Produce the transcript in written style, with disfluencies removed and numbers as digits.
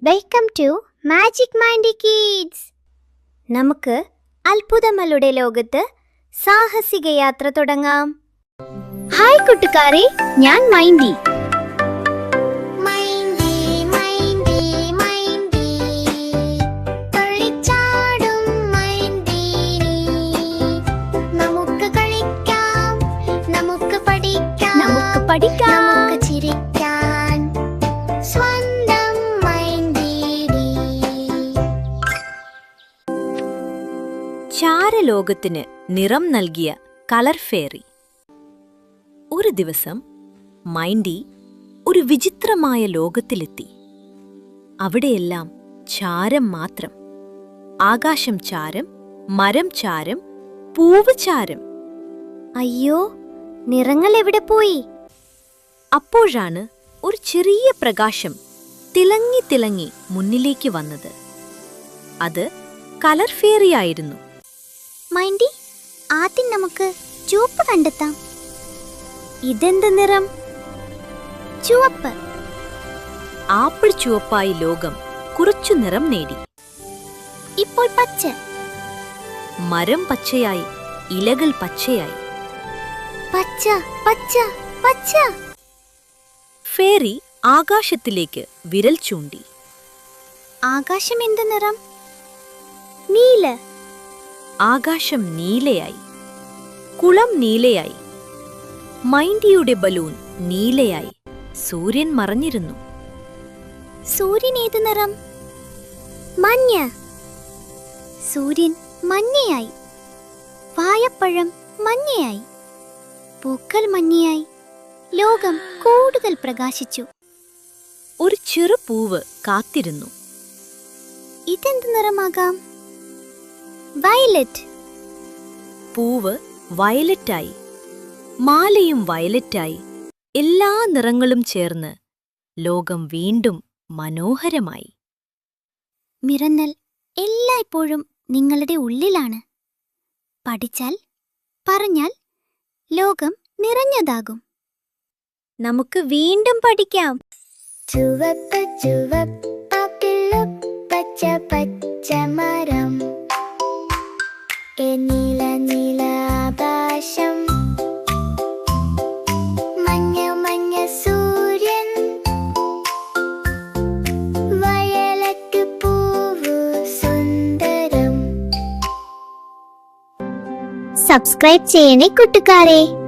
Welcome to magic Mindy kids. നമുക്ക് അത്ഭുതങ്ങളുടെ ലോകത്ത് സാഹസിക യാത്ര തുടങ്ങാം. ഹായ് കൂട്ടുകാരെ, ഞാൻ മൈൻഡി. ചാരലോകത്തിന് നിറം നൽകിയ കളർ ഫെയറി. ഒരു ദിവസം മൈൻഡി ഒരു വിചിത്രമായ ലോകത്തിലെത്തി. അവിടെയെല്ലാം ചാരം മാത്രം. ആകാശം ചാരം, മരം ചാരം, പൂവ് ചാരം. അയ്യോ, നിറങ്ങൾ എവിടെ പോയി? അപ്പോഴാണ് ഒരു ചെറിയ പ്രകാശം തിളങ്ങി തിളങ്ങി മുന്നിലേക്ക് വന്നത്. അത് കളർ ഫെയറിയായിരുന്നു. മൈൻഡി, ആദ്യം നമുക്ക് ചുവപ്പ് കണ്ടെത്താം. ഇതെന്ത് നിറം? ചുവപ്പ്. ആപ്പിൾ ചുവപ്പായി ലോകം കുറച്ചു നിറം നേടി. ഇപ്പോൾ പച്ച. മരം പച്ചയായി, ഇലകൾ പച്ചയായി. പച്ച പച്ച പച്ച. ഫെയറി ആകാശത്തിലേക്ക് വിരൽ ചൂണ്ടി. ആകാശം എന്ത് നിറം? നീല. ആകാശം നീലയായി, കുളം നീലയായി, മൈൻഡിയുടെ ബലൂൺ നീലയായി. സൂര്യൻ മറഞ്ഞിരുന്നു. സൂര്യൻ ഏത് നിറം? മഞ്ഞ. സൂര്യൻ മഞ്ഞയായി, വാഴപ്പഴം മഞ്ഞയായി, പൂക്കൾ മഞ്ഞയായി. ലോകം കൂടുതൽ പ്രകാശിച്ചു. ഒരു ചെറു പൂവ് കാത്തിരുന്നു. ഇതെന്ത് നിറമാകാം? വയലറ്റ്. പൂവ് വയലറ്റായി, മാലയും വയലറ്റായി. എല്ലാ നിറങ്ങളും ചേർന്ന് ലോകം വീണ്ടും മനോഹരമായി. മിറന്നൽ എല്ലായ്പ്പോഴും നിങ്ങളുടെ ഉള്ളിലാണ്. പഠിച്ചാൽ, പറഞ്ഞാൽ ലോകം നിറഞ്ഞതാകും. നമുക്ക് വീണ്ടും പഠിക്കാം. ചുവപ്പ് ചുവപ്പാപ്പിളു പച്ച പച്ച മരം, നീല നീല ആകാശം, മഞ്ഞ മഞ്ഞ സൂര്യൻ, വയലറ്റ് പൂവ് സുന്ദരം. സബ്സ്ക്രൈബ് ചെയ്യണേ കൂട്ടുകാരെ.